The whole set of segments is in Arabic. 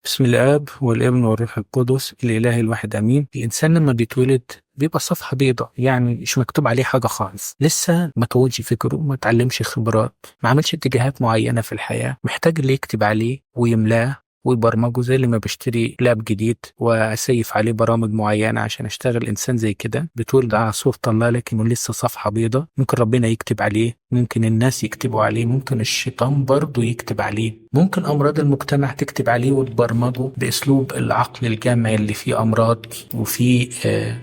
بسم الآب والابن والروح القدس الإله الواحد آمين. الإنسان لما بيتولد بيبقى صفحة بيضاء، يعني مش مكتوب عليه حاجة خالص، لسه ما كونش فكره، ما اتعلمش خبرات، ما عملش اتجاهات معينة في الحياة، محتاج اللي يكتب عليه ويملاه ويبرمجه، زي اللي ما بشتري لاب جديد وأسيف عليه برامج معينة عشان أشتغل. إنسان زي كده بتولد على صورة الله لكنه لسه صفحة بيضاء، ممكن ربنا يكتب عليه، ممكن الناس يكتبوا عليه، ممكن الشيطان برضه يكتب عليه، ممكن أمراض المجتمع تكتب عليه وتبرمجه بأسلوب العقل الجامعي اللي فيه أمراض وفيه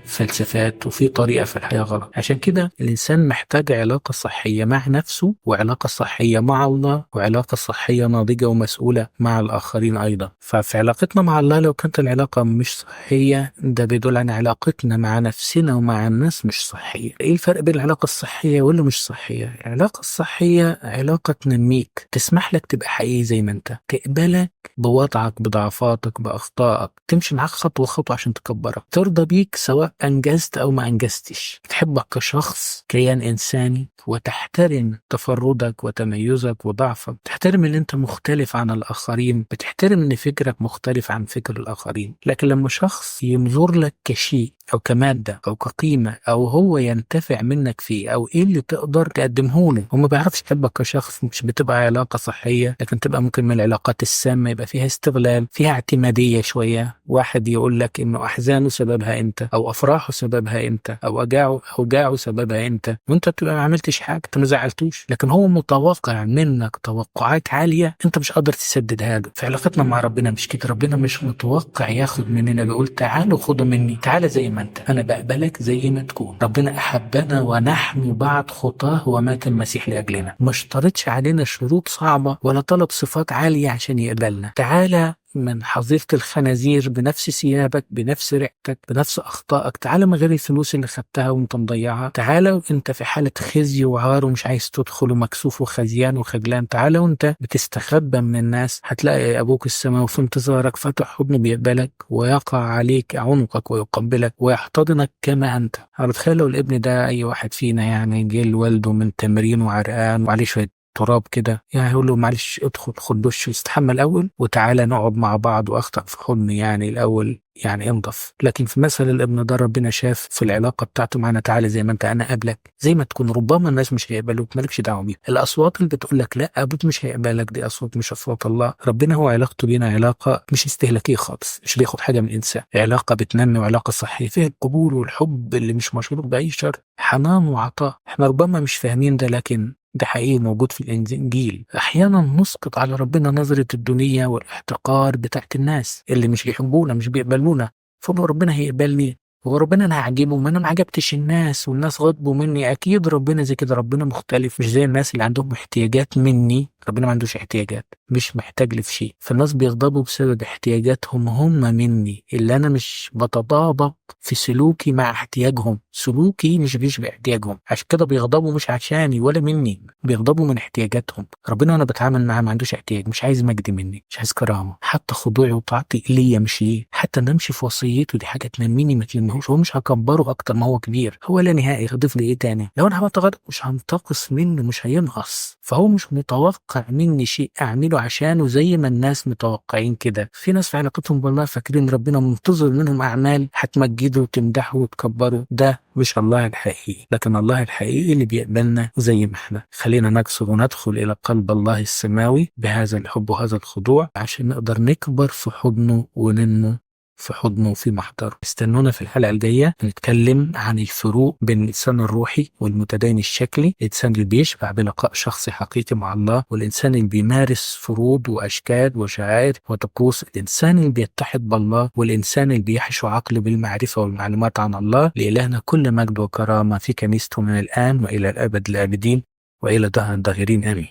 فلسفات وفيه طريقة في الحياة غلط. عشان كده الإنسان محتاج علاقة صحية مع نفسه، وعلاقة صحية مع الله، وعلاقة صحية ناضجة ومسؤولة مع الآخرين أيضا. ففي علاقتنا مع الله لو كانت العلاقة مش صحية، ده بيدل عن علاقتنا مع نفسنا ومع الناس مش صحية. إيه الفرق بين العلاقة الصحية واللي مش صحية؟ العلاقة الصحية علاقة تنميك، تسمح لك تبقى حقيقي زي ما انت، تقبلك بوضعك بضعفاتك بأخطائك، تمشي معاك خطوة خطوة عشان تكبرك، ترضى بيك سواء أنجزت أو ما أنجزتش، تحبك كشخص كيان إنساني، وتحترم تفردك وتميزك وضعفك، تحترم ان انت مختلف عن الآخرين، بتحترم ان فكرك مختلف عن فكر الآخرين. لكن لما شخص ينظر لك كشيء أو كمادة أو كقيمة، أو هو ينتفع منك فيه، أو إيه اللي تقدر تقدمه له، هو ما بيعرفش يحبك كشخص، مش بتبقى علاقة صحية، لكن تبقى ممكن من العلاقات السامة، يبقى فيها استغلال، فيها اعتمادية شوية. واحد يقول لك إنه أحزانه سببها أنت، أو أفراحه سببها أنت، أو أوجاعه سببها أنت، وأنت بتبقى ما عملتش حاجة، أنت ما زعلتوش، لكن هو متوقع منك توقعات عالية أنت مش قادر تسددها له. في علاقتنا مع ربنا مش كده، ربنا مش متوقع ياخد مننا، بيقول تعالوا خدوا مني، تعالى زي ما انت، انا بقبلك زي ما تكون. ربنا احبنا ونحن بعد خطاه ومات المسيح لاجلنا، ما اشترطش علينا شروط صعبه ولا طلب صفات عاليه عشان يقبلنا. تعالى من حظيرة الخنازير بنفس ثيابك، بنفس ريحتك، بنفس أخطائك، تعالى من غير الفلوس اللي خدتها وانت مضيعها، تعالى وانت في حالة خزي وعار ومش عايز تدخل ومكسوف وخزيان وخجلان، تعالى وانت بتستخبى من الناس، هتلاقي أبوك السماوي في انتظارك فاتح حضنه بيقبلك ويقع عليك عنقك ويقبلك ويحتضنك كما أنت. أتخيل لو الابن ده أي واحد فينا يعني جه لوالده من تمرين وعرقان وعليه شوية تراب كده، يعني يقول له معلش ادخل خد دش واستحمى الاول وتعالى نقعد مع بعض واخطأ في حضني يعني الاول، يعني انضف. لكن في مثل الابن ده ربنا شاف في العلاقه بتاعته معانا، تعالى زي ما انت، انا قابلك زي ما تكون. ربما الناس مش هيقبلوك، مالكش دعوه بيهم. الاصوات اللي بتقول لك لا ابوك مش هيقبلك، دي اصوات مش اصوات الله. ربنا هو علاقته بينا علاقه مش استهلاكيه خالص، مش بياخد حاجه من الانسان، علاقه بتنمي وعلاقه صحيه فيها القبول والحب اللي مش مشروط باي شر، حنان وعطاء. احنا ربما مش فاهمين ده، لكن ده حقيقي موجود في الإنجيل. أحيانا نسقط على ربنا نظرة الدنيا والاحتقار بتاعت الناس اللي مش بيحبونا مش بيقبلونا، فهو ربنا هيقبلني؟ هو ربنا انا هعجبه؟ ما انا ما عجبتش الناس والناس غضبوا مني. اكيد ربنا زي كده، ربنا مختلف، مش زي الناس اللي عندهم احتياجات مني. ربنا ما عندوش احتياجات، مش محتاج لي في شيء، فالناس بيغضبوا بسبب احتياجاتهم هم مني، اللي انا مش بتطابق في سلوكي مع احتياجهم، سلوكي مش بيشبه احتياجهم، عشان كده بيغضبوا مش عشاني ولا مني، بيغضبوا من احتياجاتهم. ربنا وانا بتعامل معاه ما عندوش احتياج، مش عايز مجد مني، مش عايز كرامه، حتى خضوعي وطاعتي ليا مش ليه، حتى ان امشي في وصيته دي حاجه تنميني ما تلمهوش، هو مش هكبره اكتر ما هو كبير، هو لا نهائي، هضيف لي ايه تاني؟ لو انا عملت غلط مش هنتقص منه، مش هينقص، فهو مش متوقع مني شيء اعمله عشانه زي ما الناس متوقعين كده. في ناس في علاقتهم بالله فاكرين ربنا منتظر منهم اعمال هتمجده وتمدحه وتكبره، ده مش الله الحقيقي. لكن الله الحقيقي اللي بيقبلنا زي ما احنا. خلينا نكسر وندخل الى قلب الله السماوي بهذا الحب وهذا الخضوع عشان نقدر نكبر في حضنه وننمو في حضنه وفي محضره. استنونا في الحلقة الجاية نتكلم عن الفروق بين الإنسان الروحي والمتدين الشكلي، الإنسان اللي بيشبع بلقاء شخصي حقيقي مع الله، والإنسان اللي بيمارس فروض وأشكال وشعائر وطقوس، الإنسان اللي بيتحد بالله، والإنسان اللي بيحشو عقله بالمعرفة والمعلومات عن الله. لإلهنا كل مجد وكرامة في كنيسته من الآن وإلى الأبد الآبدين وإلى دهر الداهرين آمين.